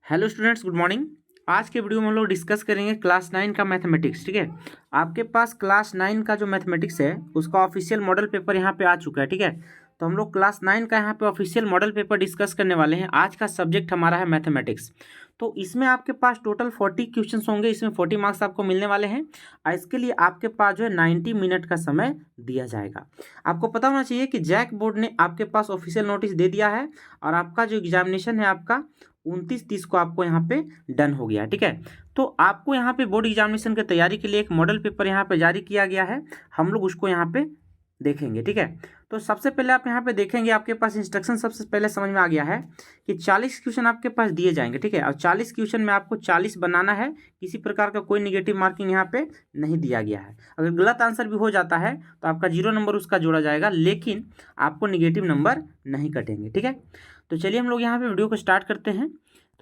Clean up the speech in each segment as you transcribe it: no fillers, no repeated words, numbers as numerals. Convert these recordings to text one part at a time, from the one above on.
Hello students, good morning. आज के video में हम लोग डिस्कस करेंगे क्लास 9 का मैथमेटिक्स। ठीक है, आपके पास क्लास 9 का जो मैथमेटिक्स है उसका ऑफिशियल मॉडल पेपर यहाँ पे आ चुका है। ठीक है, तो हम लोग क्लास 9 का यहाँ पे ऑफिशियल मॉडल पेपर डिस्कस करने वाले हैं। आज का सब्जेक्ट हमारा है मैथमेटिक्स। तो इसमें आपके पास टोटल 40 क्वेश्चंस होंगे, इसमें 40 मार्क्स आपको मिलने वाले हैं और इसके लिए आपके पास जो है 90 मिनट का समय दिया जाएगा। आपको पता होना चाहिए कि जैक बोर्ड ने आपके पास ऑफिशियल नोटिस दे दिया है और आपका जो एग्जामिनेशन है आपका 29-30 को आपको यहाँ पे डन हो गया। ठीक है, तो आपको यहाँ पे बोर्ड एग्जामिनेशन की तैयारी के लिए एक मॉडल पेपर यहाँ पे जारी किया गया है, हम लोग उसको यहाँ पे देखेंगे। ठीक है, तो सबसे पहले आप यहाँ पे देखेंगे, आपके पास इंस्ट्रक्शन सबसे पहले समझ में आ गया है कि 40 क्वेश्चन आपके पास दिए जाएंगे। ठीक है, और 40 क्वेश्चन में आपको 40 बनाना है, किसी प्रकार का कोई निगेटिव मार्किंग यहाँ पे नहीं दिया गया है। अगर गलत आंसर भी हो जाता है तो आपका 0 नंबर उसका जोड़ा जाएगा, लेकिन आपको निगेटिव नंबर नहीं कटेंगे। ठीक है, तो चलिए हम लोग यहाँ पे वीडियो को स्टार्ट करते हैं।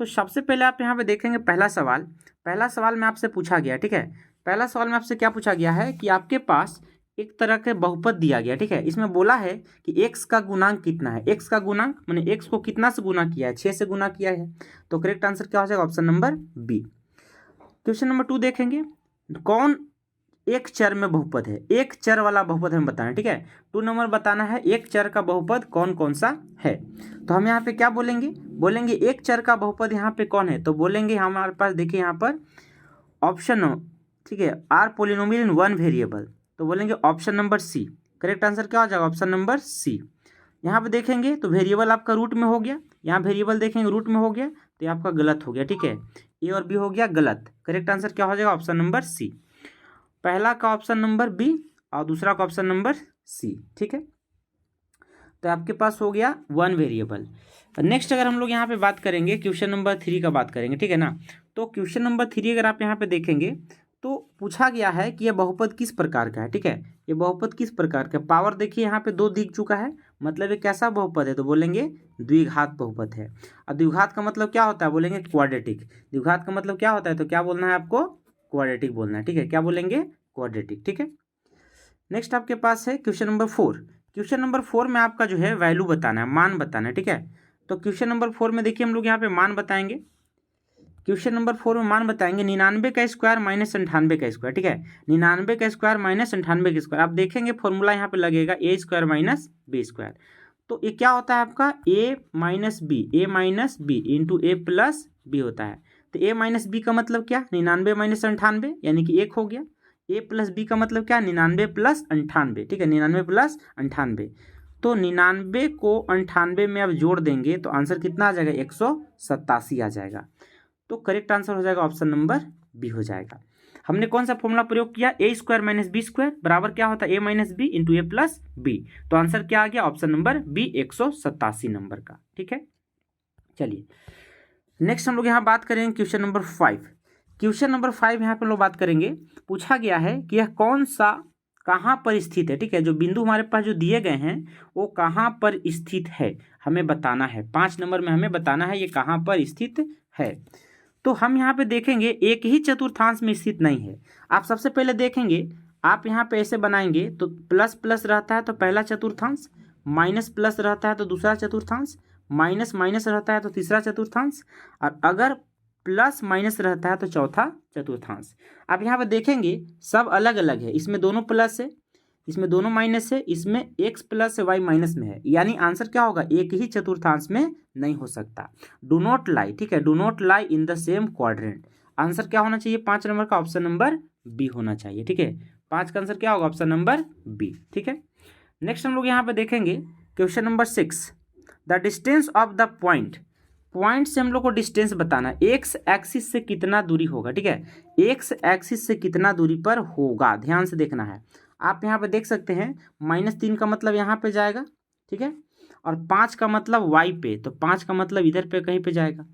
तो सबसे पहले आप यहाँ पे देखेंगे पहला सवाल में आपसे पूछा गया। ठीक है, पहला सवाल में आपसे क्या पूछा गया है कि आपके पास एक तरह के बहुपद दिया गया। ठीक है, इसमें बोला है कि x का गुणांक कितना है। x का गुणांक माने x को कितना से गुना किया है, 6 से गुना किया है। तो करेक्ट आंसर क्या हो जाएगा, option number B. Question number 2 देखेंगे, कौन एक चर में बहुपद है। एक चर वाला बहुपद हमें बताना है। ठीक है, 2 नंबर बताना है एक चर का बहुपद कौन कौन सा है। तो हम यहाँ पे क्या बोलेंगे एक चर का बहुपद यहाँ पे कौन है, तो बोलेंगे हमारे पास देखिए यहाँ पर ऑप्शन, ठीक है, are polynomial in one variable, तो बोलेंगे option number C. Correct answer क्या हो जाएगा, ऑप्शन नंबर सी। यहाँ पे देखेंगे तो वेरिएबल आपका रूट में हो गया, यहाँ वेरिएबल देखेंगे रूट में हो गया, तो ये आपका गलत हो गया। ठीक है, ए और बी हो गया गलत। करेक्ट आंसर क्या हो जाएगा, ऑप्शन नंबर सी। पहला का ऑप्शन नंबर बी और दूसरा का ऑप्शन नंबर सी। ठीक है, तो आपके पास हो गया वन वेरिएबल। नेक्स्ट अगर हम लोग यहाँ पे बात करेंगे क्वेश्चन नंबर 3 का बात करेंगे। ठीक है ना, तो क्वेश्चन नंबर 3 अगर आप यहाँ पे देखेंगे तो पूछा गया है कि यह बहुपद किस प्रकार का है। ठीक है, ये बहुपद किस प्रकार का, पावर देखिए यहाँ पे 2 दिख चुका है, मतलब ये कैसा बहुपद है, तो बोलेंगे द्विघात बहुपद है। और द्विघात का मतलब क्या होता है, बोलेंगे क्वाड्रेटिक। द्विघात का मतलब क्या होता है, तो क्या बोलना है आपको, क्वाड्रेटिक बोलना है। ठीक है, क्या बोलेंगे, क्वाड्रेटिक। ठीक है, नेक्स्ट आपके पास है क्वेश्चन नंबर 4। क्वेश्चन नंबर 4 में आपका जो है वैल्यू बताना है, मान बताना है। ठीक है, तो क्वेश्चन नंबर 4 में देखिए हम लोग यहाँ पे मान बताएंगे। क्वेश्चन नंबर 4 में मान बताएंगे 99 का स्क्वायर माइनस 98 का स्क्वायर। ठीक है, 99 का स्क्वायर माइनस 98 का स्क्वायर, आप देखेंगे फॉर्मूला यहाँ पे लगेगा ए स्क्वायर माइनस बी स्क्वायर। तो ये क्या होता है आपका ए माइनस बी इंटू ए प्लस बी होता है। तो ए माइनस बी का मतलब क्या, 99 माइनस 98 यानी कि 1 हो गया। ए प्लस बी का मतलब क्या, 99 प्लस 98। ठीक है, 99 प्लस 98, तो 99 को 98 में आप जोड़ देंगे तो आंसर कितना आ जाएगा, 187 आ जाएगा। तो करेक्ट आंसर हो जाएगा ऑप्शन नंबर बी हो जाएगा। हमने कौन सा फॉर्मूला प्रयोग किया, ए स्क्वायर माइनस बी स्क्वायर बराबर क्या होता है, ए माइनस बी इंटू ए प्लस बी। तो आंसर क्या आ गया, ऑप्शन नंबर बी, 187 नंबर का। ठीक है, चलिए नेक्स्ट हम लोग यहाँ बात करेंगे क्वेश्चन नंबर 5। क्वेश्चन नंबर 5 यहाँ पे लोग बात करेंगे, पूछा गया है कि यह कौन सा कहाँ पर स्थित है। ठीक है, जो बिंदु हमारे पास जो दिए गए हैं वो कहाँ पर स्थित है हमें बताना है। 5 नंबर में हमें बताना है ये कहाँ पर स्थित है। तो हम यहाँ पे देखेंगे एक ही चतुर्थांश में स्थित नहीं है। आप सबसे पहले देखेंगे, आप यहाँ पे ऐसे बनाएंगे तो प्लस प्लस रहता है तो पहला चतुर्थांश, माइनस प्लस रहता है तो दूसरा चतुर्थांश, माइनस माइनस रहता है तो तीसरा चतुर्थांश, और अगर प्लस माइनस रहता है तो चौथा चतुर्थांश। आप यहाँ पे देखेंगे सब अलग अलग है, इसमें दोनों प्लस है, इसमें दोनों माइनस है, इसमें एक्स प्लस है वाई माइनस में है, यानी आंसर क्या होगा, एक ही चतुर्थांश में नहीं हो सकता। डू नॉट लाई, ठीक है, do not lie in the same quadrant. Answer क्या होना चाहिए, 5 नंबर का ऑप्शन नंबर बी होना चाहिए। ठीक है, 5 का आंसर क्या होगा, ऑप्शन नंबर बी। ठीक है, नेक्स्ट हम लोग यहाँ पे देखेंगे question number 6, the distance of the point से हम लोग को डिस्टेंस बताना है, एक्स एक्सिस से कितना दूरी होगा। ठीक है, एक्स एक्सिस से कितना दूरी पर होगा, ध्यान से देखना है। आप यहाँ पे देख सकते हैं -3 का मतलब यहाँ पे जाएगा। ठीक है, और 5 का मतलब वाई पे, तो 5 का मतलब इधर पे कहीं पे जाएगा।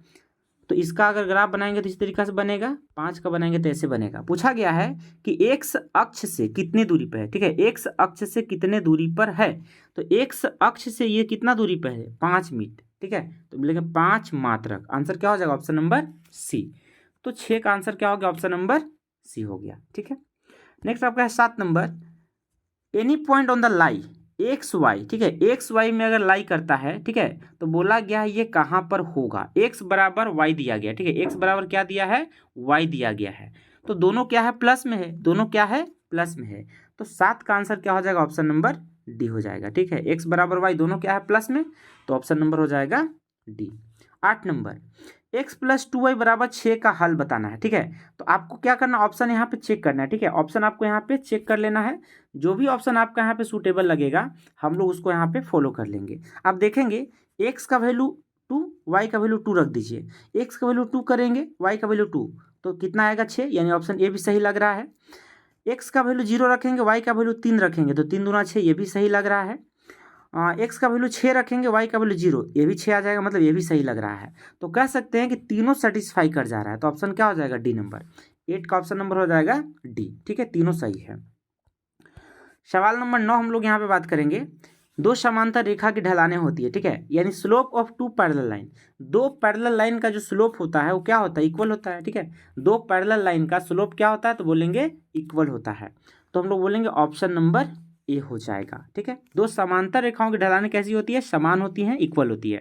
तो इसका अगर ग्राफ बनाएंगे तो इस तरीके से बनेगा, 5 का बनाएंगे तो ऐसे बनेगा। पूछा गया है कि एक्स अक्ष से कितनी दूरी पर है। ठीक है, एक्स अक्ष से कितने दूरी पर है, तो एक्स अक्ष से ये कितना दूरी पर है, 5 मीटर। ठीक है, तो मिलेगा 5 मात्रक। आंसर क्या हो जाएगा, ऑप्शन नंबर सी। तो 6 का आंसर क्या हो गया, ऑप्शन नंबर सी हो गया। ठीक है, नेक्स्ट आपका है 7 number, any point on the line, X Y, ठीक है, एक्स वाई में अगर लाई करता है, ठीक है, तो बोला गया है ये कहाँ पर होगा, एक्स बराबर वाई दिया गया, ठीक है, एक्स बराबर क्या दिया है, वाई दिया गया है। तो दोनों क्या है, प्लस में है, दोनों क्या है, प्लस में है। तो 7 का आंसर क्या हो जाएगा, ऑप्शन नंबर डी हो जाएगा। ठीक है, एक्स बराबर वाई दोनों क्या है, प्लस में, तो ऑप्शन नंबर हो जाएगा D. 8 number, x plus 2y बराबर 6 का हल बताना है। ठीक है, तो आपको क्या करना, ऑप्शन यहाँ पे चेक करना है। ठीक है, ऑप्शन आपको यहाँ पे चेक कर लेना है, जो भी ऑप्शन आपका यहाँ पे सूटेबल लगेगा हम लोग उसको यहाँ पे फॉलो कर लेंगे। आप देखेंगे एक्स का वैल्यू 2, वाई का वैल्यू 2 रख दीजिए, एक्स का वैल्यू 2 करेंगे, वाई का वैल्यू 2, तो कितना आएगा 6, यानी ऑप्शन ए भी सही लग रहा है। एक्स का वैल्यू 0 रखेंगे, वाई का वैल्यू 3 रखेंगे, तो 3 दूना 6, ये भी सही लग रहा है। एक्स का वैल्यू 6 रखेंगे, वाई का वैल्यू 0, ये भी 6 आ जाएगा, मतलब ये भी सही लग रहा है। तो कह सकते हैं कि तीनों सेटिस्फाई कर जा रहा है, तो ऑप्शन क्या हो जाएगा, डी नंबर, 8 का ऑप्शन नंबर हो जाएगा डी। ठीक है, तीनों सही है। सवाल नंबर 9 हम लोग यहाँ पे बात करेंगे, दो समांतर रेखा की ढलानें होती है। ठीक है, यानी slope of two parallel line, दो पैरेलल लाइन का जो स्लोप होता है वो क्या होता है, इक्वल होता है। ठीक है, दो पैरेलल लाइन का स्लोप क्या होता है, तो बोलेंगे इक्वल होता है, तो हम लोग बोलेंगे ऑप्शन नंबर ए हो जाएगा। ठीक है, दो समांतर रेखाओं की ढलानें कैसी होती है, समान होती हैं, इक्वल होती है।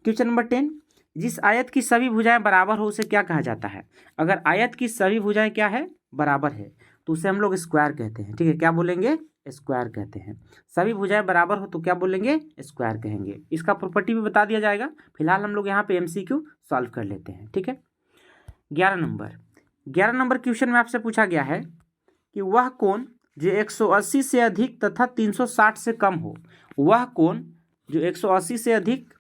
क्वेश्चन नंबर 10, जिस आयत की सभी भुजाएं बराबर हो उसे क्या कहा जाता है। अगर आयत की सभी भुजाएं क्या है, बराबर है, तो उसे हम लोग स्क्वायर कहते हैं। ठीक है, क्या बोलेंगे, स्क्वायर कहते हैं। सभी भुजाएं बराबर हो तो क्या बोलेंगे, स्क्वायर कहेंगे। इसका प्रॉपर्टी भी बता दिया जाएगा, फिलहाल हम लोग यहाँ पे एमसीक्यू सॉल्व कर लेते हैं। ठीक है, 11 नंबर क्वेश्चन में आपसे पूछा गया है कि वह कोण जो 180 से अधिक तथा 360 से कम हो, वह कोण जो 180 से अधिक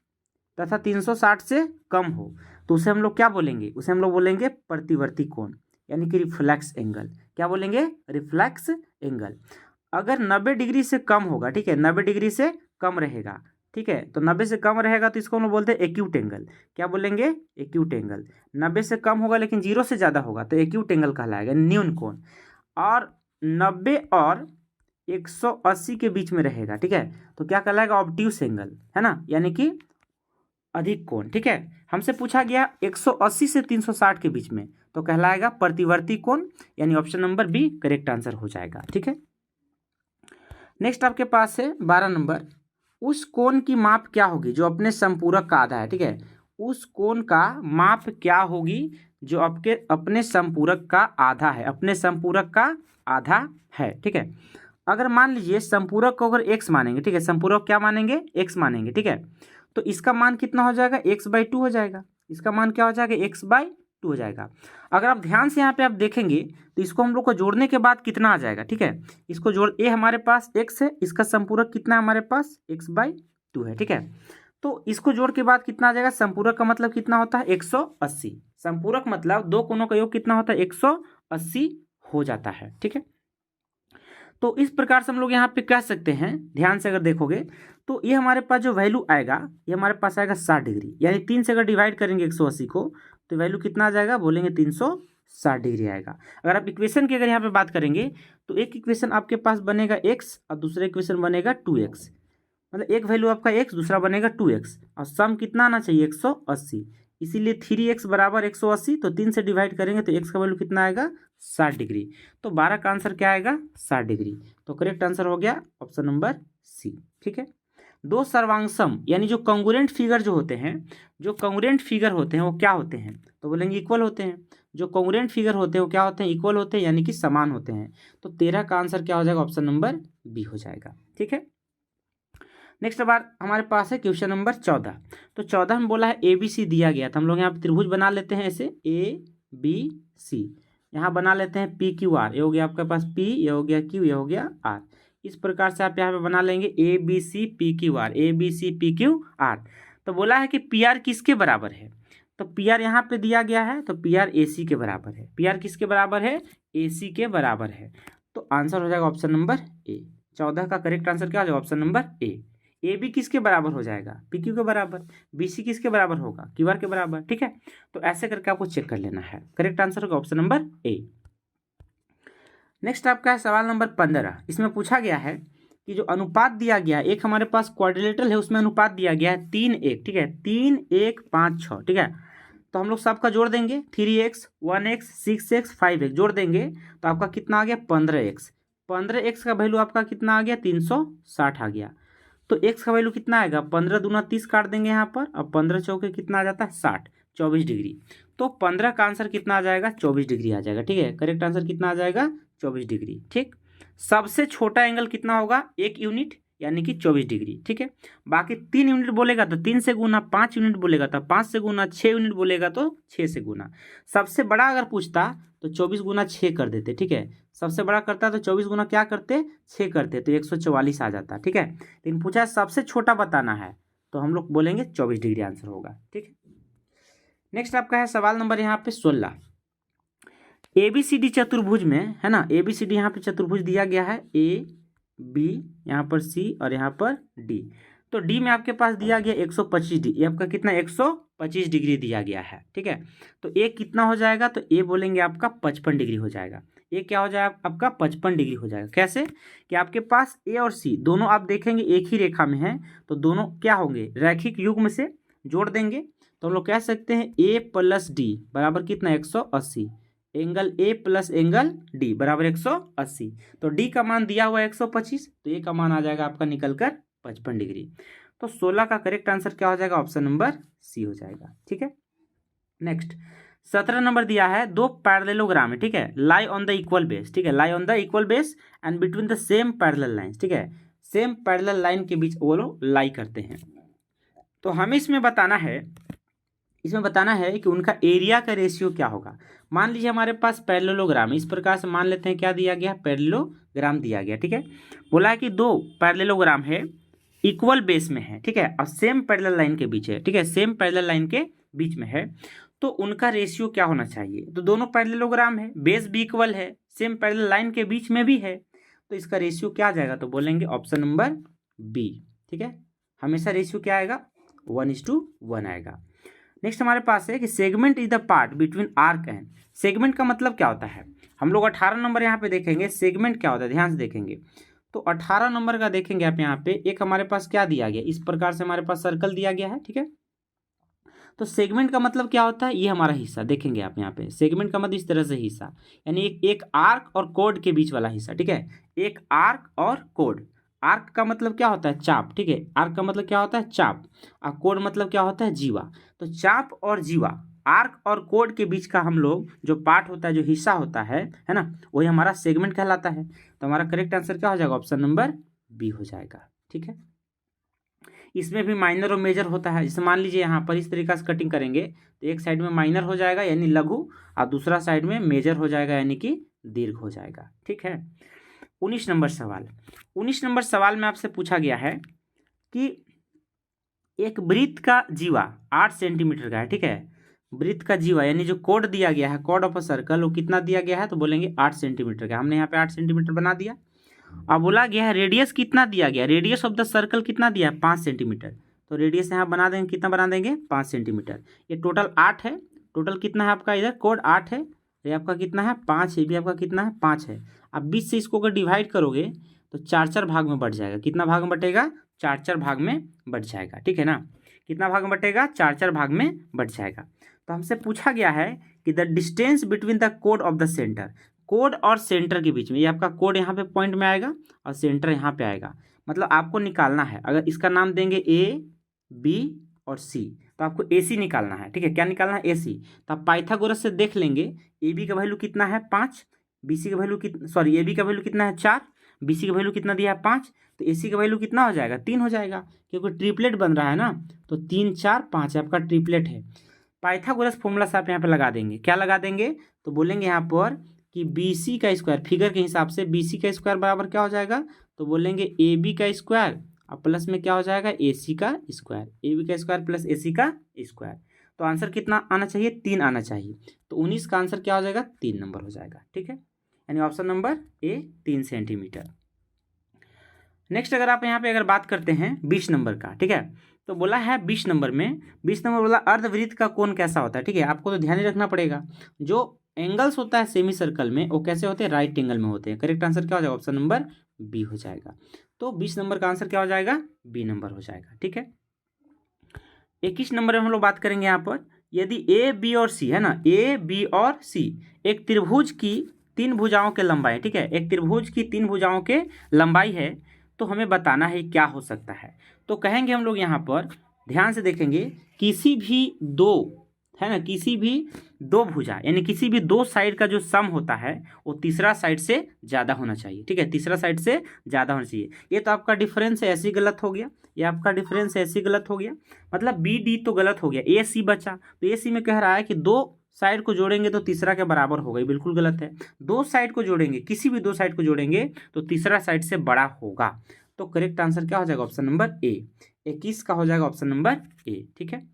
तथा 360 से कम हो, तो उसे हम लोग क्या बोलेंगे, उसे हम लोग बोलेंगे प्रतिवर्ती कोण, यानी कि रिफ्लेक्स एंगल। क्या बोलेंगे, रिफ्लेक्स एंगल। अगर 90 डिग्री से कम होगा, ठीक है, 90 डिग्री से कम रहेगा, ठीक है, तो 90 से कम रहेगा तो इसको हम लोग बोलते हैं एक्यूट एंगल। क्या बोलेंगे, एक्यूट एंगल। 90 से कम होगा लेकिन 0 से ज़्यादा होगा तो एक्यूट एंगल कहलाएगा, न्यून कोण। और 90 और 180 के बीच में रहेगा, ठीक है, तो क्या कहलाएगा, ऑब्ट्यूस एंगल, है ना, यानी कि अधिक कोण। ठीक है, हमसे पूछा गया 180 से 360 के बीच में, तो कहलाएगा प्रतिवर्ती कोण, यानी option number B correct answer हो जाएगा। ठीक है, नेक्स्ट आपके पास है 12 नंबर, उस कोण की माप क्या होगी जो अपने संपूरक का आधा है। ठीक है, उस कोण का माप क्या होगी जो आपके अपने संपूरक का आधा है, अपने संपूरक का आधा है। ठीक है, अगर मान लीजिए संपूरक को अगर एक्स मानेंगे, ठीक है, संपूरक क्या मानेंगे, एक्स मानेंगे, ठीक है, तो इसका मान कितना हो जाएगा, x/2 हो जाएगा, इसका मान क्या हो जाएगा, x/2 हो जाएगा। अगर आप ध्यान से यहाँ पे आप देखेंगे तो इसको हम लोग को जोड़ने के बाद कितना आ जाएगा, ठीक है, इसको जोड़, ए हमारे पास x है, इसका संपूरक कितना है हमारे पास, x/2 है। ठीक है, तो इसको जोड़ के बाद कितना आ जाएगा, संपूरक का मतलब कितना होता है, 180, संपूरक मतलब दो कोणों का योग कितना होता है, 180 हो जाता है। ठीक है, तो इस प्रकार से हम लोग यहाँ पे कह सकते हैं, ध्यान से अगर देखोगे तो ये हमारे पास जो वैल्यू आएगा, ये हमारे पास आएगा 60 डिग्री, यानी 3 से अगर डिवाइड करेंगे 180 को तो वैल्यू कितना आ जाएगा, बोलेंगे 360 डिग्री आएगा। अगर आप इक्वेशन की अगर यहाँ पे बात करेंगे तो एक इक्वेशन आपके पास बनेगा x और दूसरा इक्वेशन बनेगा 2x, मतलब एक वैल्यू आपका x, दूसरा बनेगा 2x, और सम कितना आना चाहिए, 180, इसीलिए 3x बराबर 180, तो 3 से डिवाइड करेंगे तो x का वैल्यू कितना आएगा, 60 डिग्री। तो 12 का आंसर क्या आएगा, 60 डिग्री। तो करेक्ट आंसर हो गया ऑप्शन नंबर सी। ठीक है, दो सर्वांगसम यानी जो कॉन्ग्रुएंट फिगर जो होते हैं, जो कॉन्ग्रुएंट फिगर होते हैं वो क्या होते हैं, तो बोलेंगे इक्वल होते हैं। जो कॉन्ग्रुएंट फिगर होते हैं वो क्या होते हैं, इक्वल होते हैं, यानी कि समान होते हैं। तो 13 का आंसर क्या हो जाएगा, ऑप्शन नंबर बी हो जाएगा। ठीक है, नेक्स्ट बार हमारे पास है क्वेश्चन नंबर 14। तो 14 में बोला है ABC दिया गया था, हम लोग यहाँ पे त्रिभुज बना लेते हैं ऐसे ABC, यहाँ बना लेते हैं PQR, ये हो गया आपके पास P, ये हो गया Q, ये हो गया R। इस प्रकार से आप यहाँ पे बना लेंगे ABC PQR, ABC PQR। तो बोला है कि PR किसके बराबर है, तो PR यहाँ पे दिया गया है, तो PR AC के बराबर है। PR किसके बराबर है, AC के बराबर है। तो आंसर हो जाएगा ऑप्शन नंबर ए। 14 का करेक्ट आंसर क्या हो जाएगा, ऑप्शन नंबर ए। AB किसके बराबर हो जाएगा, PQ के बराबर। BC किसके बराबर होगा, QR के बराबर। ठीक है, तो ऐसे करके आपको चेक कर लेना है। करेक्ट आंसर होगा ऑप्शन नंबर ए। नेक्स्ट आपका है सवाल नंबर 15। इसमें पूछा गया है कि जो अनुपात दिया गया है, एक हमारे पास क्वाड्रिलेटरल है, उसमें अनुपात दिया गया है 3:1। ठीक है, 3:1:5:6। ठीक है, तो हम लोग सबका जोड़ देंगे, 3x 1x 6x 5x जोड़ देंगे तो आपका कितना आ गया, 15x। 15x का वैल्यू आपका कितना आ गया 360 आ गया। तो x का वैल्यू कितना आएगा 15 दूना 30 काट देंगे यहाँ पर। अब 15 चौके कितना आ जाता है 60, 24 डिग्री। तो 15 का आंसर कितना आ जाएगा 24 डिग्री आ जाएगा। ठीक है, करेक्ट आंसर कितना आ जाएगा 24 डिग्री। ठीक, सबसे छोटा एंगल कितना होगा 1 यूनिट यानी कि 24 डिग्री। ठीक है, बाकी 3 यूनिट बोलेगा तो 3 से गुना, 5 यूनिट बोलेगा तो 5 से गुना, 6 यूनिट बोलेगा तो 6 से गुना। सबसे बड़ा अगर पूछता तो 24 गुना 6 कर देते। ठीक है, सबसे बड़ा करता तो 24 गुना क्या करते 6 करते, तो 144 आ जाता। ठीक है, लेकिन पूछा सबसे छोटा बताना है तो हम लोग बोलेंगे 24 डिग्री आंसर होगा। ठीक है, नेक्स्ट आपका है सवाल नंबर यहाँ पे 16। ABCD चतुर्भुज में है ना, ABCD यहाँ पे चतुर्भुज दिया गया है, A B यहाँ पर C और यहाँ पर D। तो D में आपके पास दिया गया 125 डिग्री, ये आपका कितना 125 डिग्री दिया गया है। ठीक है, तो A कितना हो जाएगा तो A बोलेंगे आपका 55 डिग्री हो जाएगा। A क्या हो जाएगा आपका 55 डिग्री हो जाएगा। कैसे कि आपके पास A और C दोनों आप देखेंगे एक ही रेखा में है, तो दोनों क्या होंगे रैखिक युग्म से जोड़ देंगे। तो हम लोग कह सकते हैं A प्लस D बराबर कितना 180, angle A plus angle D बराबर 180। तो D का मान दिया हुआ है 125, तो A का मान आ जाएगा आपका निकलकर 55 डिग्री। तो 16 का करेक्ट आंसर क्या हो जाएगा ऑप्शन नंबर C हो जाएगा। ठीक है, नेक्स्ट 17 नंबर दिया है, दो पैरेललोग्राम है। ठीक है, lie on the equal base. ठीक है, lie on the equal base and between the same parallel lines. ठीक है, सेम पैरेलल लाइन के बीच वो लोग लाई करते हैं। तो हमें इसमें बताना है कि उनका एरिया का रेशियो क्या होगा। मान लीजिए हमारे पास पैरेललोग्राम, इस प्रकार से मान लेते हैं क्या दिया गया पैरेललोग्राम दिया गया। ठीक है, बोला है कि दो पैरेललोग्राम है इक्वल बेस में है। ठीक है, और सेम पैरेलल लाइन के बीच है। ठीक है, सेम पैरेलल लाइन के बीच में है, तो उनका रेशियो क्या होना चाहिए। तो दोनों पैरेललोग्राम है, बेस भी इक्वल है, सेम पैरेलल लाइन के बीच में भी है, तो इसका रेशियो क्या आ जाएगा तो बोलेंगे ऑप्शन नंबर बी। ठीक है, हमेशा रेशियो क्या आएगा 1:1 आएगा। नेक्स्ट हमारे पास है कि segment is the part between arc and. Segment का मतलब क्या होता है, हम लोग 18 नंबर यहाँ पे देखेंगे सेगमेंट क्या होता है, ध्यान से देखेंगे। तो 18 नंबर का देखेंगे आप यहाँ पे, एक हमारे पास क्या दिया गया, इस प्रकार से हमारे पास सर्कल दिया गया है। ठीक है, तो सेगमेंट का मतलब क्या होता है, ये हमारा हिस्सा देखेंगे आप यहाँ पे, सेगमेंट का मतलब इस तरह से हिस्सा, यानी एक आर्क और कोड के बीच वाला हिस्सा। ठीक है, एक आर्क और कोड। आर्क का मतलब क्या होता है चाप। ठीक है, आर्क का मतलब क्या होता है चाप, और कोड मतलब क्या होता है जीवा। तो चाप और जीवा, आर्क और कोड के बीच का हम लोग जो पार्ट होता है, जो हिस्सा होता है ना, वही हमारा सेगमेंट कहलाता है। तो हमारा करेक्ट आंसर क्या हो जाएगा ऑप्शन नंबर बी हो जाएगा। ठीक है, इसमें भी माइनर और मेजर होता है। जैसे मान लीजिए यहाँ पर इस तरीका से कटिंग करेंगे तो एक साइड में माइनर हो जाएगा यानी लघु, और दूसरा साइड में मेजर हो जाएगा यानी कि दीर्घ हो जाएगा। ठीक है, 19 नंबर सवाल। 19 नंबर सवाल में आपसे पूछा गया है कि एक वृत्त का जीवा 8 सेंटीमीटर का है। ठीक है, वृत्त का जीवा यानी जो कोड दिया गया है, कोड ऑफ अ सर्कल, वो कितना दिया गया है तो बोलेंगे 8 सेंटीमीटर का। हमने यहाँ पे 8 सेंटीमीटर बना दिया। अब बोला गया है रेडियस कितना दिया गया, रेडियस ऑफ द सर्कल कितना दिया है 5 सेंटीमीटर। तो रेडियस यहाँ बना देंगे, कितना बना देंगे 5 सेंटीमीटर। ये टोटल 8 है, टोटल कितना है आपका इधर कोड 8 है, ये आपका कितना है 5 है, भी आपका कितना है 5 है। अब 20 से इसको अगर डिवाइड करोगे तो 4-4 भाग में बढ़ जाएगा। कितना भाग में बटेगा 4-4 भाग में बढ़ जाएगा। ठीक है ना, कितना भाग में बटेगा 4-4 भाग में बढ़ जाएगा। तो हमसे पूछा गया है कि the distance between the code of the centre, code और सेंटर के बीच में, ये आपका कोड यहाँ पे पॉइंट में आएगा और सेंटर यहाँ पे आएगा। मतलब आपको निकालना है, अगर इसका नाम देंगे ए बी और सी तो आपको ए सी निकालना है। ठीक है, क्या निकालना है ए सी। तो आप पाइथागोरस से देख लेंगे ए बी का वैल्यू कितना है 5, बी सी का वैल्यू सॉरी ए बी का वैल्यू कितना है 4, बी सी का वैल्यू कितना दिया है 5, तो ए सी का वैल्यू कितना हो जाएगा 3 हो जाएगा, क्योंकि ट्रिपलेट बन रहा है ना। तो 3 4 5 आपका ट्रिपलेट है। पाइथागोरस फॉर्मूला से आप यहाँ पे लगा देंगे, क्या लगा देंगे तो बोलेंगे यहाँ पर कि बी सी का स्क्वायर, फिगर के हिसाब से बी सी का स्क्वायर बराबर क्या हो जाएगा तो बोलेंगे ए बी का स्क्वायर और प्लस में क्या हो जाएगा ए सी का स्क्वायर, ए बी का स्क्वायर प्लस ए सी का स्क्वायर। तो आंसर कितना आना चाहिए 3 आना चाहिए। तो 19 का आंसर क्या हो जाएगा 3 नंबर हो जाएगा। ठीक है, यानी option number A 3 centimetre. Next अगर आप यहाँ पे अगर बात करते हैं 20 नंबर का, ठीक है, तो बोला है 20 नंबर में, 20 नंबर बोला अर्धवृत्त का कोण कैसा होता है। ठीक है, आपको तो ध्यान ही रखना पड़ेगा, जो एंगल्स होता है सेमी सर्कल में वो कैसे होते हैं राइट एंगल में होते हैं। करेक्ट आंसर क्या हो जाएगा ऑप्शन नंबर बी हो जाएगा। तो 20 नंबर का आंसर क्या हो जाएगा बी नंबर हो जाएगा। ठीक है, 21 नंबर में हम लोग बात करेंगे यहाँ पर, यदि ए बी और सी है ना, ए बी और सी एक त्रिभुज की तीन भुजाओं के लंबाई, ठीक है, एक त्रिभुज की तीन भुजाओं के लंबाई है, तो हमें बताना है क्या हो सकता है। तो कहेंगे हम लोग यहाँ पर, ध्यान से देखेंगे, किसी भी दो, है ना, किसी भी दो भुजा यानी किसी भी दो साइड का जो सम होता है वो तीसरा साइड से ज़्यादा होना चाहिए, ठीक है, तीसरा साइड से ज़्यादा होना चाहिए। ये तो आपका डिफरेंस ऐसे ही गलत हो गया, ये आपका डिफरेंस ऐसे ही गलत हो गया, मतलब बी डी तो गलत हो गया, ए सी बचा। तो ए सी में कह रहा है कि दो साइड को जोड़ेंगे तो तीसरा के बराबर होगा, ये बिल्कुल गलत है। दो साइड को जोड़ेंगे, किसी भी दो साइड को जोड़ेंगे तो तीसरा साइड से बड़ा होगा। तो करेक्ट आंसर क्या हो जाएगा, ऑप्शन नंबर ए, 21 का हो जाएगा ऑप्शन नंबर ए, ठीक है।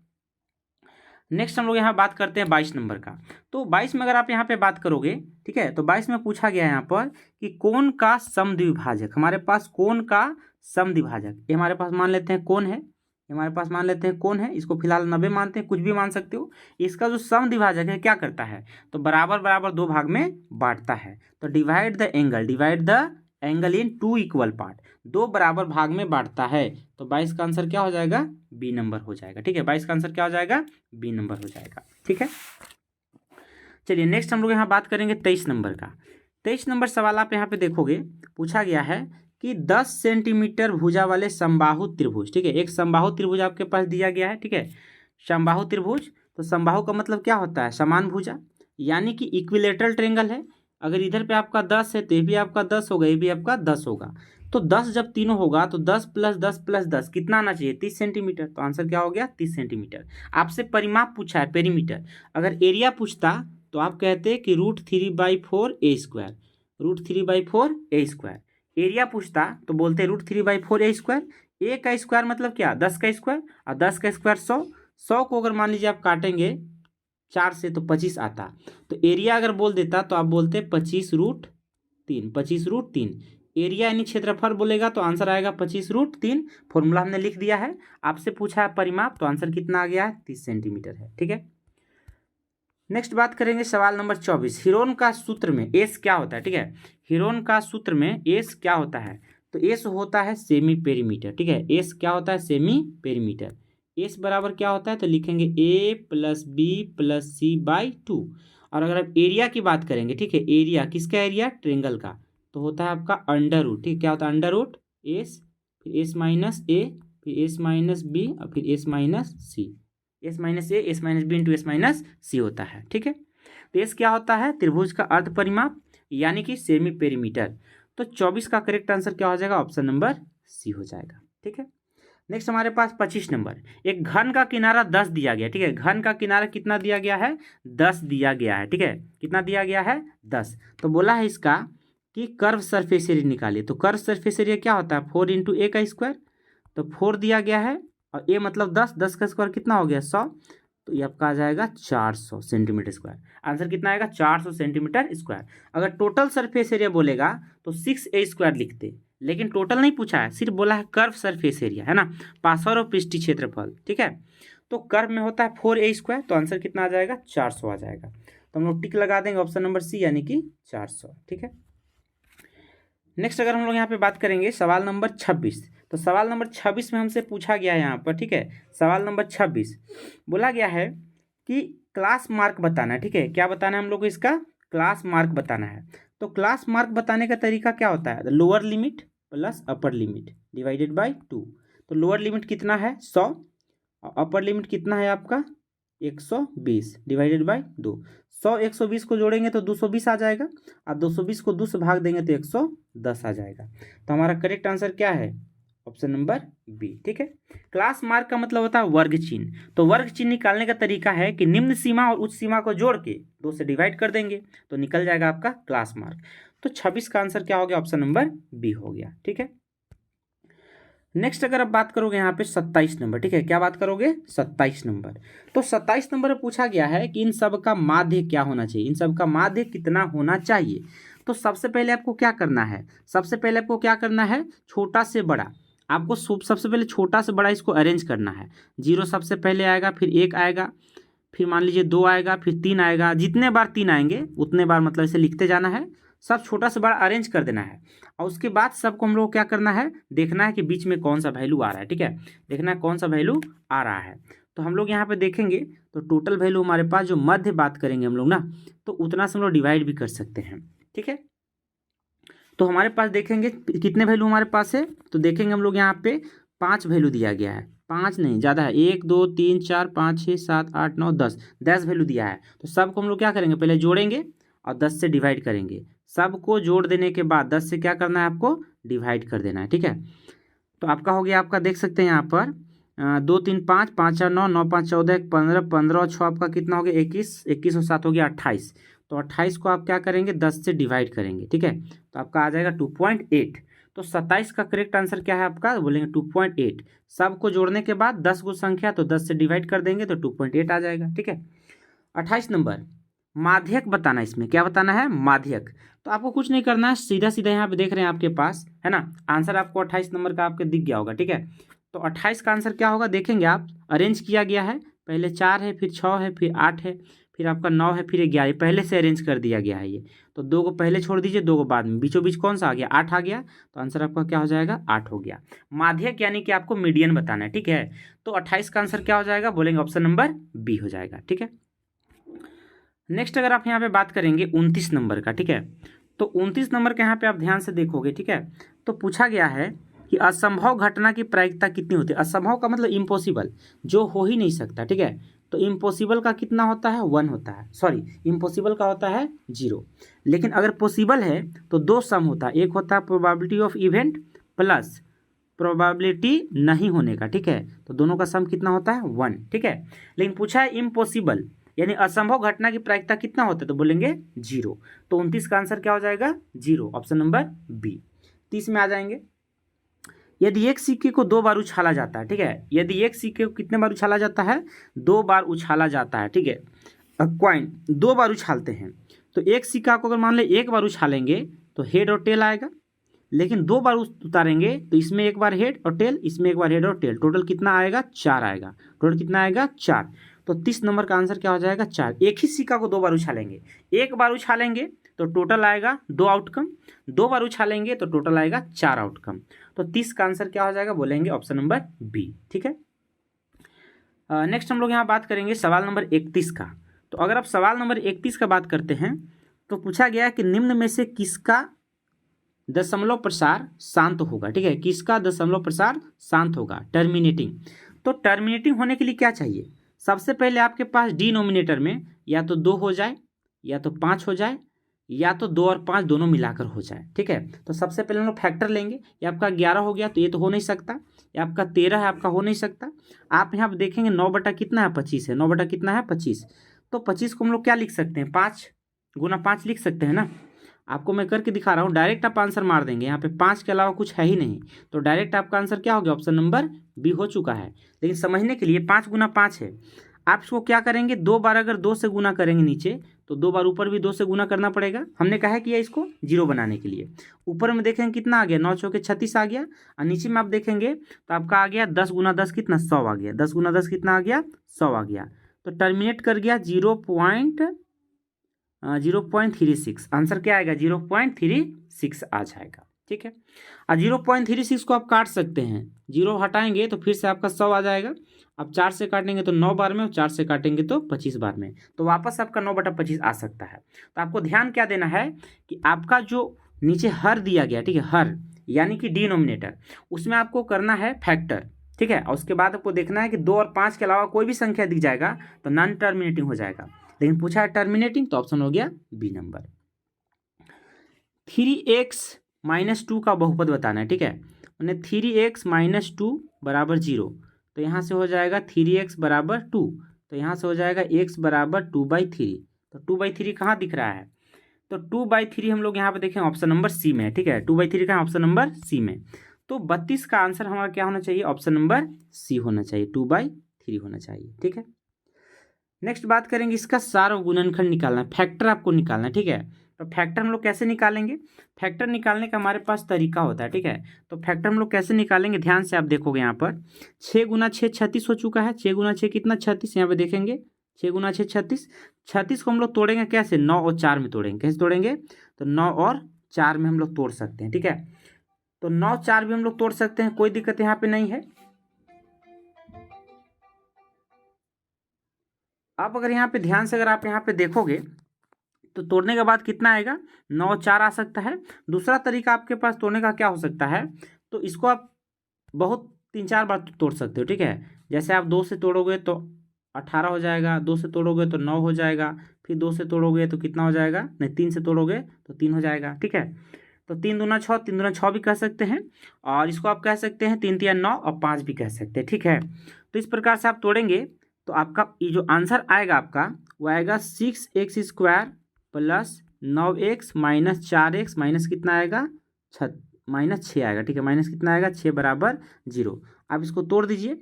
नेक्स्ट हम लोग यहाँ बात करते हैं 22 नंबर का। तो 22 में अगर आप यहाँ पे बात करोगे, ठीक है, तो 22 में पूछा गया है यहाँ पर कि कोण का समद्विभाजक, हमारे पास कोण का समद्विभाजक, ये हमारे पास मान लेते हैं कोण है, हमारे पास मान लेते हैं कोण है, इसको फिलहाल 90 मानते हैं, कुछ भी मान सकते हो। इसका जो समद्विभाजक है क्या करता है, तो बराबर बराबर दो भाग में बांटता है। तो divide the angle in two equal part, दो बराबर भाग में बांटता है। तो 22 का आंसर क्या हो जाएगा, बी नंबर हो जाएगा, ठीक है, 22 का आंसर क्या हो जाएगा, बी नंबर हो जाएगा, ठीक है। चलिए नेक्स्ट हम लोग यहाँ बात करेंगे 23 नंबर का। 23 नंबर सवाल आप यहाँ पे देखोगे, पूछा गया है कि 10 सेंटीमीटर भुजा वाले समबाहु त्रिभुज, ठीक है, एक समबाहु त्रिभुज आपके पास दिया गया है, ठीक है, समबाहु त्रिभुज। तो समबाहु का मतलब क्या होता है, समान भुजा, यानी कि इक्विलेटरल ट्रेंगल है। अगर इधर पे आपका 10 है तो ये भी आपका 10 होगा, ये भी आपका 10 होगा। तो 10 जब तीनों होगा तो 10 + 10 + 10 कितना आना चाहिए, 30 सेंटीमीटर। तो आंसर क्या हो गया, 30 सेंटीमीटर। आपसे परिमाप पूछा है, पेरीमीटर। अगर एरिया पूछता तो आप कहते कि √3/4 a square, √3/4 a square. Area पूछता तो बोलते √3/4 a स्क्वायर। ए का स्क्वायर मतलब क्या, 10 का स्क्वायर, और 10 का स्क्वायर 100। 100 को अगर मान लीजिए आप काटेंगे 4 से तो 25 आता। तो एरिया अगर बोल देता तो आप बोलते 25√3, 25√3। एरिया यानी क्षेत्रफल बोलेगा तो आंसर आएगा 25√3। फॉर्मूला हमने लिख दिया है। आपसे पूछा है परिमाप, तो आंसर कितना आ गया है, 30 सेंटीमीटर है, ठीक है। नेक्स्ट बात करेंगे सवाल नंबर 24। हीरोन का सूत्र में एस क्या होता है, ठीक है, हीरोन का सूत्र में एस क्या होता है, तो एस होता है सेमी पेरीमीटर, ठीक है, एस क्या होता है, सेमी पेरीमीटर। एस बराबर क्या होता है, तो लिखेंगे a + b + c/2। और अगर आप एरिया की बात करेंगे, ठीक है, एरिया किसका, एरिया ट्रेंगल का, तो होता है आपका √, ठीक, क्या होता है, √s, फिर s - a, फिर s - b, और फिर s - c, s - a, s - b into s - c होता है, ठीक है। तो s क्या होता है, त्रिभुज का अर्ध परिमाप, यानी कि सेमी पेरीमीटर। तो 24 का करेक्ट आंसर क्या हो जाएगा, ऑप्शन नंबर सी हो जाएगा, ठीक है। नेक्स्ट हमारे पास 25 नंबर। एक घन का किनारा 10 दिया गया, ठीक है, घन का किनारा कितना दिया गया है, 10 दिया गया है, ठीक है, कितना दिया गया है, 10। तो बोला है इसका कि कर्व सरफेस एरिया निकालिए। तो कर्व सरफेस एरिया क्या होता है, 4 × a का स्क्वायर। तो 4 दिया गया है और a मतलब 10, 10 का स्क्वायर कितना हो गया, 100। तो ये आपका आ जाएगा 400 सेंटीमीटर स्क्वायर। आंसर कितना आएगा, 400 सेंटीमीटर स्क्वायर। अगर टोटल सरफेस एरिया बोलेगा तो 6a² लिखते, लेकिन टोटल नहीं पूछा है, सिर्फ बोला है कर्व सरफेस एरिया, है ना, पार्श्व और पृष्ठीय क्षेत्रफल, ठीक है। तो कर्व में होता है 4a², तो आंसर कितना आ जाएगा, 400 आ जाएगा। तो हम लोग टिक लगा देंगे ऑप्शन नंबर सी, यानी कि 400, ठीक है। नेक्स्ट अगर हम लोग यहाँ पे बात करेंगे सवाल नंबर 26। तो सवाल नंबर 26 में हमसे पूछा गया है यहाँ पर, ठीक है, सवाल नंबर 26 बोला गया है कि क्लास मार्क बताना है, ठीक है, क्या बताना है हम लोग को, इसका क्लास मार्क बताना है। तो क्लास मार्क बताने का तरीका क्या होता है, lower limit + upper limit divided by 2। तो लोअर लिमिट कितना है, 100, और अपर लिमिट कितना है आपका, 120 डिवाइडेड बाय 2। 100 120 को जोड़ेंगे तो 220 आ जाएगा, और 220 को 2 से भाग देंगे तो 110 आ जाएगा। तो हमारा करेक्ट आंसर क्या है, ऑप्शन नंबर बी, ठीक है। क्लास मार्क का मतलब होता है वर्ग चिन्ह। तो वर्ग चिन्ह निकालने का तरीका है कि निम्न सीमा और उच्च सीमा को जोड़ के 2 से डिवाइड कर देंगे तो निकल जाएगा आपका क्लास मार्क। तो 26 का आंसर क्या हो गया, ऑप्शन नंबर बी हो गया, ठीक है। नेक्स्ट अगर आप बात करोगे यहाँ पे 27 नंबर, ठीक है, क्या बात करोगे, 27 नंबर। तो 27 नंबर में पूछा गया है कि इन सब का माध्य क्या होना चाहिए, इन सब का माध्य कितना होना चाहिए। तो सबसे पहले आपको क्या करना है, सबसे पहले आपको क्या करना है, छोटा से बड़ा, आपको सबसे पहले छोटा से बड़ा इसको अरेंज करना है। 0 सबसे पहले आएगा, फिर 1 आएगा, फिर मान लीजिए 2 आएगा, फिर 3 आएगा। जितने बार 3 आएंगे उतने बार मतलब इसे लिखते जाना है, सब छोटा से बड़ा अरेंज कर देना है। और उसके बाद सबको हम लोग क्या करना है, देखना है कि बीच में कौन सा वैल्यू आ रहा है, ठीक है, देखना है कौन सा वैल्यू आ रहा है। तो हम लोग यहाँ पे देखेंगे तो टोटल वैल्यू हमारे पास जो मध्य बात करेंगे हम लोग ना, तो उतना से हम लोग डिवाइड भी कर सकते हैं। ठीक है। तो हमारे पास देखेंगे कितने वैल्यू हमारे पास है, तो देखेंगे हम लोग यहाँ पे 5 वैल्यू दिया गया है, 5 नहीं ज़्यादा है, 1 2 3 4 5 6 7 8 9 10 वैल्यू दिया है। तो सबको हम लोग क्या करेंगे, पहले जोड़ेंगे और 10 से डिवाइड करेंगे। सबको जोड़ देने के बाद 10 से क्या करना है, आपको डिवाइड कर देना है, ठीक है। तो आपका हो गया, आपका देख सकते हैं यहाँ पर 2 3 5 5 4 9 9 5 14 1 15 15 और 6 आपका कितना हो गया 21, 21 और 7 हो गया 28। तो 28 को आप क्या करेंगे 10 से डिवाइड करेंगे, ठीक है। तो आपका आ जाएगा 2.8। तो 27 का करेक्ट आंसर क्या है आपका, बोलेंगे 2.8। सबको जोड़ने के बाद 10 को संख्या तो 10 से डिवाइड कर देंगे तो 2.8 आ जाएगा, ठीक है। 28 नंबर, माध्यक बताना, इसमें क्या बताना है, माध्यक। तो आपको कुछ नहीं करना है, सीधा सीधा यहाँ पे देख रहे हैं आपके पास है ना, आंसर आपको 28 नंबर का आपके दिख गया होगा, ठीक है। तो 28 का आंसर क्या होगा, देखेंगे आप, अरेंज किया गया है, पहले 4 है, फिर 6 है, फिर 8 है, फिर आपका 9 है, फिर 11, पहले से अरेंज कर दिया गया है ये। तो 2 को पहले छोड़ दीजिए, 2 को बाद में, बीचों बीच कौन सा आ गया, 8 आ गया। तो आंसर आपका क्या हो जाएगा, 8 हो गया। माध्यक यानी कि आपको मीडियन बताना है, ठीक है। तो 28 का आंसर क्या हो जाएगा, बोलेंगे ऑप्शन नंबर बी हो जाएगा, ठीक है। नेक्स्ट अगर आप यहाँ पे बात करेंगे 29 नंबर का, ठीक है। तो 29 नंबर के यहाँ पे आप ध्यान से देखोगे, ठीक है। तो पूछा गया है कि असंभव घटना की प्रायिकता कितनी होती है। असंभव का मतलब इम्पॉसिबल, जो हो ही नहीं सकता, ठीक है। तो इम्पॉसिबल का कितना होता है, 1 होता है, सॉरी इम्पॉसिबल का होता है 0। लेकिन अगर पॉसिबल है तो 2 सम होता है, एक होता है probability of event plus probability नहीं होने का, ठीक है। तो दोनों का सम कितना होता है, 1, ठीक है। लेकिन पूछा है इम्पॉसिबल यानी असंभव घटना की प्रायिकता कितना होता है, तो बोलेंगे 0। तो 29 का आंसर क्या हो जाएगा, 0, ऑप्शन नंबर बी। 30 में आ जाएंगे, यदि एक सिक्के को 2 बार उछाला जाता है, ठीक है। यदि एक सिक्के को कितने बार उछाला जाता है, 2 बार उछाला जाता है, ठीक है। कॉइन 2 बार उछालते हैं, तो एक सिक्का को अगर मान ले 1 बार उछालेंगे तो हेड और टेल आएगा, लेकिन 2 बार उतारेंगे तो इसमें 1 बार हेड और टेल, इसमें 1 बार हेड और टेल, टोटल कितना आएगा, 4 आएगा। टोटल कितना आएगा, 4। तो 30 नंबर का आंसर क्या हो जाएगा, 4। एक ही सिक्का को 2 बार उछालेंगे, 1 बार उछालेंगे तो टोटल आएगा 2 आउटकम, 2 बार उछालेंगे तो टोटल आएगा 4 आउटकम। तो 30 का आंसर क्या हो जाएगा, बोलेंगे ऑप्शन नंबर बी, ठीक है। नेक्स्ट हम लोग यहाँ बात करेंगे सवाल नंबर 31 का। तो अगर आप सवाल नंबर 31 का बात करते हैं तो पूछा गया है कि निम्न में से किसका दशमलव प्रसार शांत होगा, ठीक है। किसका दशमलव प्रसार शांत होगा, टर्मिनेटिंग। तो टर्मिनेटिंग होने के लिए क्या चाहिए, सबसे पहले आपके पास डिनोमिनेटर में या तो 2 हो जाए, या तो 5 हो जाए, या तो 2 और 5 दोनों मिलाकर हो जाए, ठीक है। तो सबसे पहले हम लोग फैक्टर लेंगे, ये आपका 11 हो गया तो ये तो हो नहीं सकता, ये आपका 13 है, आपका हो नहीं सकता। आप यहाँ पर देखेंगे 9 बटा कितना है, 25 है, 9 बटा कितना है, 25। तो 25 को हम लोग क्या लिख सकते हैं, 5 गुना 5 लिख सकते हैं ना। आपको मैं करके दिखा रहा हूँ, डायरेक्ट आप आंसर मार देंगे, यहाँ पे 5 के अलावा कुछ है ही नहीं। तो डायरेक्ट आपका आंसर क्या हो गया, ऑप्शन नंबर बी हो चुका है। लेकिन समझने के लिए 5 गुना 5 है, आप इसको क्या करेंगे, 2 बार अगर 2 से गुना करेंगे नीचे, तो 2 बार ऊपर भी 2 से गुना करना पड़ेगा। हमने कहा है कि इसको 0 बनाने के लिए। ऊपर में देखेंगे कितना आ गया, 9 चौके 36 आ गया, और नीचे में आप देखेंगे तो आपका आ गया 10 गुना 10 कितना, 100 आ गया, 10 गुना 10 कितना आ गया, 100 आ गया। तो टर्मिनेट कर गया 0.36। आंसर क्या आएगा, 0.36 आ जाएगा, ठीक है। और 0.36 को आप काट सकते हैं, 0 हटाएंगे तो फिर से आपका 100 आ जाएगा। अब 4 से काटेंगे तो 9 बार में, और 4 से काटेंगे तो 25 बार में, तो वापस आपका 9 बटा 25 आ सकता है। तो आपको ध्यान क्या देना है कि आपका जो नीचे हर दिया गया, ठीक है, हर यानी कि डिनोमिनेटर, उसमें आपको करना है फैक्टर, ठीक है। और उसके बाद आपको देखना है कि 2 और 5 के अलावा कोई भी संख्या दिख जाएगा तो नॉन टर्मिनेटिंग हो जाएगा। लेकिन पूछा है टर्मिनेटिंग, तो ऑप्शन हो गया बी नंबर। 3x-2 का बहुपद बताना है, ठीक है। मैंने 3x-2 बराबर 0, तो यहाँ से हो जाएगा 3x बराबर 2, तो यहाँ से हो जाएगा x बराबर 2/3। तो 2/3 कहाँ दिख रहा है, तो 2/3 हम लोग यहाँ पे देखें ऑप्शन नंबर सी में है, ठीक है। 2/3 का ऑप्शन नंबर सी में। तो 32 का आंसर हमारा क्या होना चाहिए, ऑप्शन नंबर सी होना चाहिए, 2/3 होना चाहिए, ठीक है। नेक्स्ट बात करेंगे इसका सार और गुणनखंड निकालना है, फैक्टर आपको निकालना है, ठीक है। तो फैक्टर हम लोग कैसे निकालेंगे, फैक्टर निकालने का हमारे पास तरीका होता है, ठीक है। तो फैक्टर हम लोग कैसे निकालेंगे, ध्यान से आप देखोगे यहाँ पर 6 गुना 6 36 हो चुका है, 6 गुना 6 कितना 36, यहाँ पे देखेंगे 6 गुना 6 36। 36 को हम लोग तोड़ेंगे कैसे, 9 और 4 में तोड़ेंगे, कैसे तोड़ेंगे, तो 9 और 4 में हम लोग तोड़ सकते हैं, ठीक है। तो 9 4 भी हम लोग तोड़ सकते हैं, कोई दिक्कत यहाँ पे नहीं है। आप अगर यहाँ पे ध्यान से अगर आप यहाँ पे देखोगे तो तोड़ने के बाद कितना आएगा, 9 4 आ सकता है। दूसरा तरीका आपके पास तोड़ने का क्या हो सकता है, तो इसको आप बहुत 3 4 बार तोड़ सकते हो, ठीक है। जैसे आप 2 से तोड़ोगे तो 18 हो जाएगा, 2 से तोड़ोगे तो 9 हो जाएगा, फिर 2 से तोड़ोगे तो कितना हो जाएगा, नहीं 3 से तोड़ोगे तो 3 हो जाएगा, ठीक है। तो 3 दूना 6, 3 दूना 6 भी कह सकते हैं, और इसको आप कह सकते हैं 3 3 9 और 5 भी कह सकते हैं, ठीक है। तो इस प्रकार से आप तोड़ेंगे तो आपका ये जो आंसर आएगा आपका वो आएगा 6x² plus 9x minus 4x minus कितना आएगा, -6 आएगा, ठीक है। माइनस कितना आएगा, 6 बराबर 0। आप इसको तोड़ दीजिए,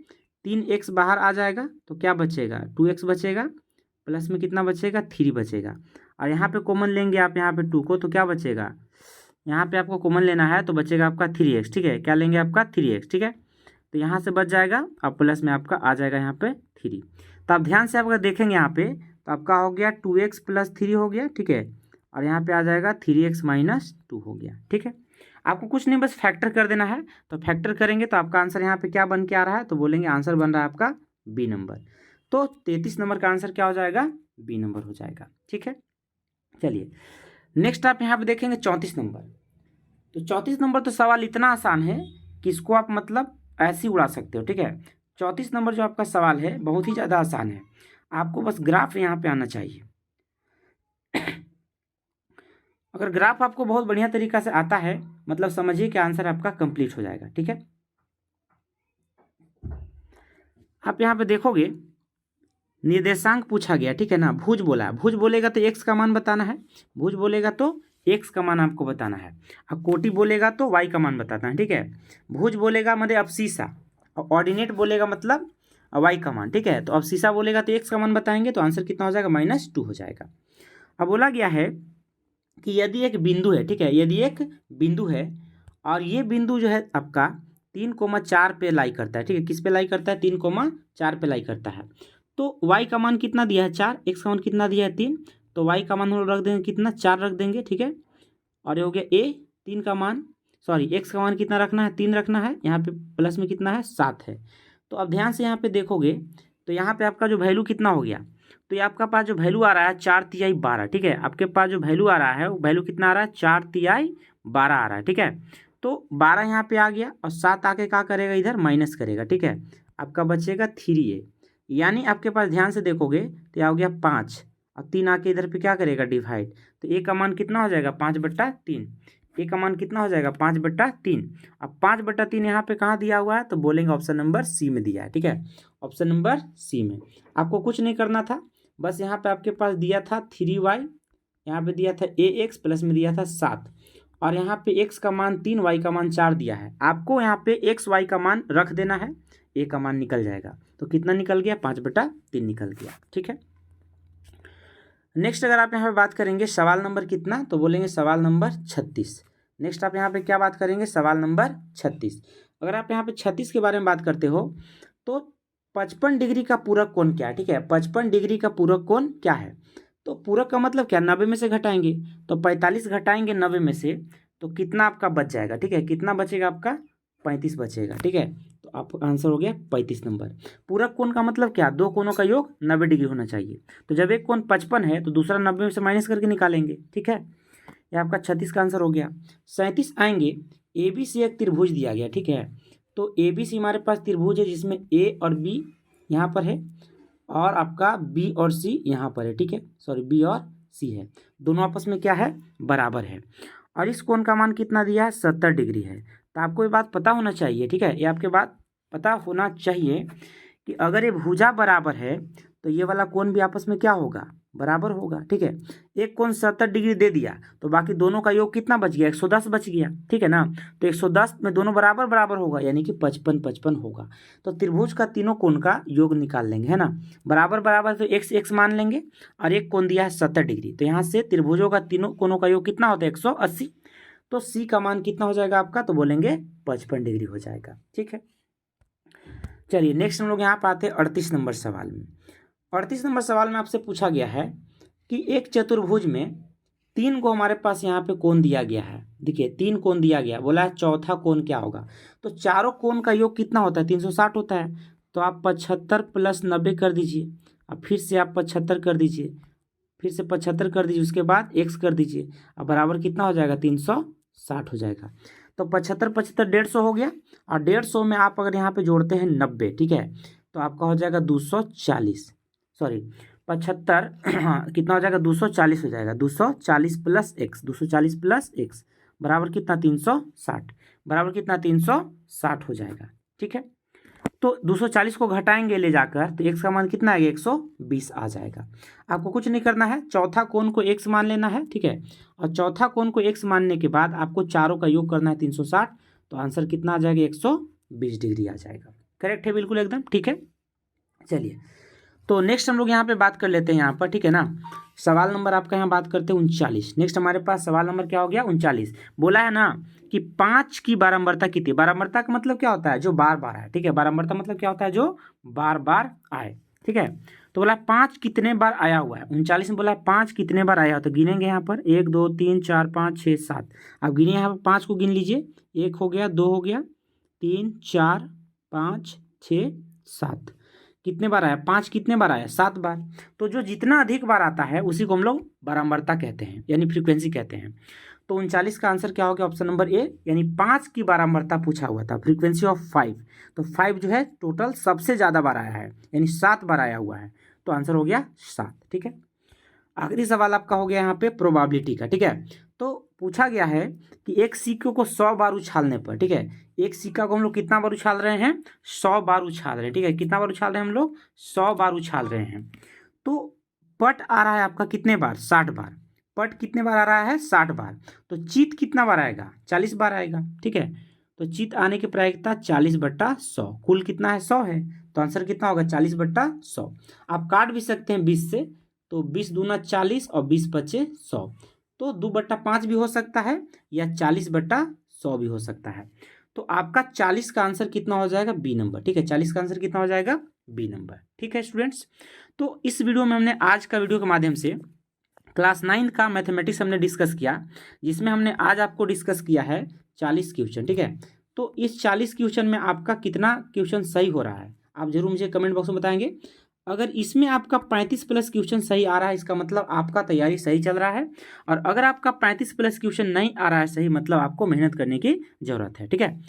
3x बाहर आ जाएगा तो क्या बचेगा, 2x बचेगा, प्लस में कितना बचेगा, 3 बचेगा, और यहाँ पे कॉमन लेंगे आप यहाँ पे 2 को तो क्या बचेगा, यहाँ पे आपको कॉमन लेना है तो बचेगा आपका 3x, ठीक है। क्या लेंगे आपका 3x, ठीक है। तो यहाँ से बच जाएगा और प्लस में आपका आ जाएगा यहाँ पे 3। तो आप ध्यान से आप अगर देखेंगे यहाँ पे तो आपका हो गया 2x + 3 हो गया, ठीक है, और यहाँ पे आ जाएगा 3x - 2 हो गया, ठीक है। आपको कुछ नहीं बस फैक्टर कर देना है, तो फैक्टर करेंगे तो आपका आंसर यहाँ पे क्या बन के आ रहा है, तो बोलेंगे आंसर बन रहा है आपका बी नंबर। तो 33 नंबर का आंसर क्या हो जाएगा, बी नंबर हो जाएगा, ठीक है। चलिए नेक्स्ट आप यहाँ पे देखेंगे 34 नंबर। तो 34 नंबर तो सवाल इतना आसान है कि इसको आप मतलब ऐसे ही उड़ा सकते हो, ठीक है। 34 नंबर जो आपका सवाल है बहुत ही ज़्यादा आसान है, आपको बस ग्राफ यहाँ पे आना चाहिए। अगर ग्राफ आपको बहुत बढ़िया तरीका से आता है मतलब समझिए कि आंसर आपका कंप्लीट हो जाएगा, ठीक है। आप यहाँ पे देखोगे निर्देशांक पूछा गया, ठीक है ना, भुज बोला, भुज बोलेगा तो एक्स का मान बताना है, भुज बोलेगा तो एक्स का मान आपको बताना है, और कोटि बोलेगा तो वाई का मान बताना है, ठीक है। भुज बोलेगा मतलब अबसीसा, और ऑर्डिनेट बोलेगा मतलब वाई का मान, ठीक है। तो अबसीसा बोलेगा तो एक्स का मान बताएंगे तो आंसर कितना हो जाएगा, -2 हो जाएगा। अब बोला गया है कि यदि एक बिंदु है, ठीक है, यदि एक बिंदु है और ये बिंदु जो है आपका 3,4 पे लाई करता है, ठीक है, किस पे लाई करता है, 3,4 पे लाई करता है, तो y का मान कितना दिया है 4, x का मान कितना दिया है 3, तो y का मान हम लोग रख देंगे कितना, 4 रख देंगे, ठीक है। और ये हो गया a, 3 का मान, सॉरी x का मान कितना रखना है, 3 रखना है, यहाँ पे प्लस में कितना है 7 है। तो अब ध्यान से यहाँ पे देखोगे तो यहाँ पे आपका जो वैल्यू कितना हो गया, तो ये आपका पास जो वैल्यू आ रहा है 4×3 12, ठीक है। आपके पास जो वैल्यू आ रहा है वो वैल्यू कितना आ रहा है, 4×3 12 आ रहा है, ठीक है। तो 12 यहाँ पे आ गया और 7 आके क्या करेगा, इधर माइनस करेगा, ठीक है। आपका बचेगा 3a, यानी आपके पास ध्यान से देखोगे तो यह हो गया 5, और 3 आके इधर पे क्या करेगा, डिवाइड, तो a का मान कितना हो जाएगा 5/3, ए का मान कितना हो जाएगा 5/3। अब 5/3 यहाँ पे कहाँ दिया हुआ है, तो बोलेंगे ऑप्शन नंबर सी में दिया है, ठीक है, ऑप्शन नंबर सी में। आपको कुछ नहीं करना था, बस यहाँ पे आपके पास दिया था 3y, यहाँ पे दिया था ax, प्लस में दिया था 7, और यहाँ पे x का मान 3, y का मान 4 दिया है। आपको यहाँ पे x y का मान रख देना है, a का मान निकल जाएगा, तो कितना निकल गया, 5/3 निकल गया, ठीक है। नेक्स्ट अगर आप यहाँ पे बात करेंगे सवाल नंबर कितना, तो बोलेंगे सवाल नंबर 36। नेक्स्ट आप यहाँ पे क्या बात करेंगे, सवाल नंबर 36। अगर आप यहाँ पे 36 के बारे में बात करते हो तो 55 डिग्री का पूरक कोण क्या है, ठीक है, 55 डिग्री का पूरक कोण क्या है, तो पूरक का मतलब क्या, 90 में से घटाएंगे, तो 45 घटाएंगे 90 में से तो कितना आपका बच जाएगा, ठीक है, कितना बचेगा आपका, 35 बचेगा, ठीक है। तो आपका आंसर हो गया 35 नंबर। पूरक कोण का मतलब क्या, दो कोणों का योग 90 डिग्री होना चाहिए, तो जब एक कोण 55 है तो दूसरा 90 में से माइनस करके निकालेंगे, ठीक है। ये आपका 36 का आंसर हो गया। 37 आएंगे, ए बी सी एक त्रिभुज दिया गया, ठीक है, तो ए बी सी हमारे पास त्रिभुज है जिसमें ए और बी यहाँ पर है और आपका बी और सी यहाँ पर है, ठीक है, सॉरी बी और सी है, दोनों आपस में क्या है, बराबर है, और इस कोण का मान कितना दिया है, 70 डिग्री है। तो आपको ये बात पता होना चाहिए, ठीक है, ये आपके बात पता होना चाहिए कि अगर ये भुजा बराबर है तो ये वाला कोण भी आपस में क्या होगा, बराबर होगा, ठीक है। एक कोण 70 डिग्री दे दिया तो बाकी दोनों का योग कितना बच गया, 110 बच गया, ठीक है ना। तो 110 में दोनों बराबर बराबर होगा यानी कि 55 होगा। तो त्रिभुज का तीनों कोण का योग निकाल लेंगे, है ना, बराबर बराबर तो x x मान लेंगे, और एक कोण दिया है 70 डिग्री, तो यहाँ से त्रिभुजों का तीनों कोणों का योग कितना होता है, 180, तो सी का मान कितना हो जाएगा आपका, तो बोलेंगे 55 डिग्री हो जाएगा, ठीक है। चलिए नेक्स्ट हम लोग यहाँ पर आते हैं 38 नंबर सवाल में। 38 नंबर सवाल में आपसे पूछा गया है कि एक चतुर्भुज में 3 को हमारे पास यहाँ पे कोण दिया गया है, देखिए 3 कोण दिया गया, बोला है चौथा कोण क्या होगा, तो चारों कोण का योग कितना होता है, 360 होता है, तो आप 75 + 90 कर दीजिए, और फिर से आप 75 कर दीजिए, फिर से 75 कर दीजिए, उसके बाद x कर दीजिए, अब बराबर कितना हो जाएगा 360 हो जाएगा। तो 75 75 150 हो गया, और 150 में आप अगर यहाँ पे जोड़ते हैं 90, ठीक है, तो आपका हो जाएगा 240, सॉरी 75 कितना हो जाएगा 240 हो जाएगा, 240 प्लस x, 240 प्लस x बराबर कितना 360, बराबर कितना 360 हो जाएगा। ठीक है, तो 240 को घटाएंगे ले जाकर, तो x का मान कितना आएगा 120 आ जाएगा। आपको कुछ नहीं करना है, चौथा कोण को x मान लेना है, ठीक है, और चौथा कोण को x मानने के बाद आपको चारों का योग करना है 360, तो आंसर कितना आ जाएगा 120 डिग्री आ जाएगा। करेक्ट है बिल्कुल एकदम, ठीक है। चलिए, तो नेक्स्ट हम लोग यहाँ पे बात कर लेते हैं यहाँ पर, ठीक है ना। सवाल नंबर आपका यहाँ बात करते हैं 39। नेक्स्ट हमारे पास सवाल नंबर क्या हो गया 39। बोला है ना कि 5 की बारंबारता कितनी, बारंबारता का मतलब क्या होता है जो बार बार आए, ठीक है, बारंबारता मतलब क्या होता है जो बार बार आए, ठीक है। तो बोला 5 कितने बार आया हुआ है, 39 में बोला 5 कितने बार आया, तो गिनेंगे यहाँ पर 1 2 3 4 5 6 7। आप गिनिए यहाँ पर 5 को गिन लीजिए, 1 हो गया, 2 हो गया, 3 4 5 6 7। कितने बार आया 5, कितने बार आया 7 बार। तो जो जितना अधिक बार आता है उसी को हम लोग बारंबारता कहते हैं, यानी फ्रीक्वेंसी कहते हैं। तो 39 का आंसर क्या हो गया ऑप्शन नंबर ए, यानी 5 की बारंबारता पूछा हुआ था, फ्रीक्वेंसी ऑफ 5। तो 5 जो है टोटल सबसे ज़्यादा बार आया है, यानी 7 बार आया हुआ है, तो आंसर हो गया 7। ठीक है, आखिरी सवाल आपका हो गया यहाँ पे प्रोबेबिलिटी का, ठीक है। तो पूछा गया है कि एक सिक्के को 100 बार उछालने पर, ठीक है, एक सिक्का को हम लोग कितना बार उछाल रहे हैं 100 बार उछाल रहे हैं, ठीक है, कितना बार उछाल रहे हैं हम लोग 100 बार उछाल रहे हैं। तो पट आ रहा है आपका कितने बार 60 बार, पट कितने बार आ रहा है 60 बार। तो चित कितना बार आएगा 40 बार आएगा, ठीक है। तो चित आने की प्रायिकता 40/100, कुल कितना है 100 है, तो आंसर कितना होगा 40/100। आप काट भी सकते हैं 20 से, तो 20 दूना 40 और 20 पचे 100, तो 2/5 भी हो सकता है या 40/100 भी हो सकता है। तो आपका 40 का आंसर कितना हो जाएगा बी नंबर, ठीक है, 40 का आंसर कितना हो जाएगा बी नंबर। ठीक है स्टूडेंट्स, तो इस वीडियो में हमने आज का वीडियो के माध्यम से क्लास 9 का मैथमेटिक्स हमने डिस्कस किया, जिसमें हमने आज आपको डिस्कस किया है 40 क्वेश्चन, ठीक है। तो इस 40 क्वेश्चन में आपका कितना क्वेश्चन सही हो रहा है आप जरूर मुझे कमेंट बॉक्स में बताएंगे। अगर इसमें आपका 35 प्लस क्वेश्चन सही आ रहा है, इसका मतलब आपका तैयारी सही चल रहा है, और अगर आपका 35 प्लस क्वेश्चन नहीं आ रहा है सही, मतलब आपको मेहनत करने की जरूरत है। ठीक है,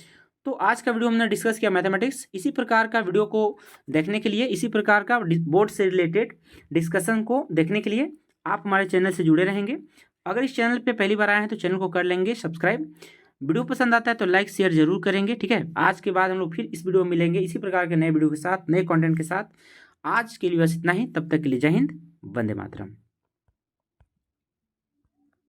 तो आज का वीडियो हमने डिस्कस किया मैथमेटिक्स। इसी प्रकार का वीडियो को देखने के लिए, इसी प्रकार का बोर्ड से रिलेटेड डिस्कशन को देखने के लिए आप हमारे चैनल से जुड़े रहेंगे। अगर इस चैनल पे पहली बार आए हैं तो चैनल को कर लेंगे सब्सक्राइब। वीडियो पसंद आता है तो लाइक शेयर जरूर करेंगे। ठीक है, आज के बाद हम लोग फिर इस वीडियो में मिलेंगे इसी प्रकार के नए वीडियो के साथ, नए कंटेंट के साथ। आज के लिए बस इतना ही, तब तक के लिए जय हिंद, वंदे मातरम।